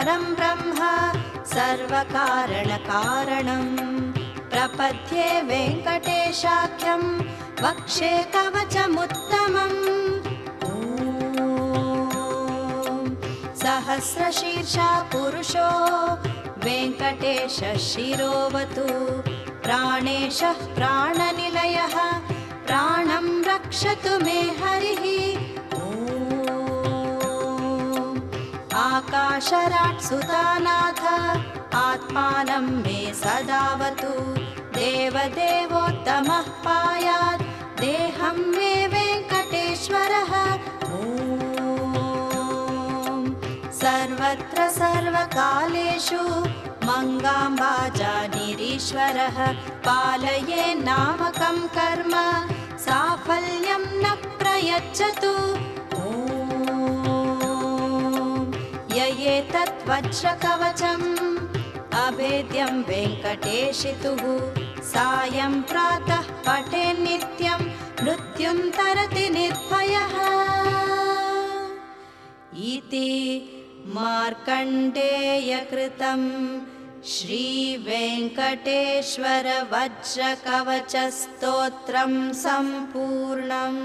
परं ब्रह्म सर्वकारणकारणं प्रपद्ये वेङ्कटेशाख्यं वक्षे कवचमुत्तमम् सहस्रशीर्षा पुरुषो वेङ्कटेशः शिरोवतु प्राणेशः प्राणनिलयः प्राणं रक्षतु मे हरिः आकाशराट् सुतानाथ आत्मानं मे सदावतु देवदेवोत्तमः पायात् देहं मे वेङ्कटेश्वरः सर्वत्र सर्वकालेषु मङ्गाम्बाजानिरीश्वरः पालयेन्नामकं कर्म साफल्यं न प्रयच्छतु ययेतत् वज्रकवचम् अभेद्यं वेङ्कटेशितुः सायं प्रातः पठेन्नित्यं मृत्युं तरति निर्भयः इति मार्कण्डेयकृतं श्रीवेङ्कटेश्वर वज्रकवचस्तोत्रं सम्पूर्णम्।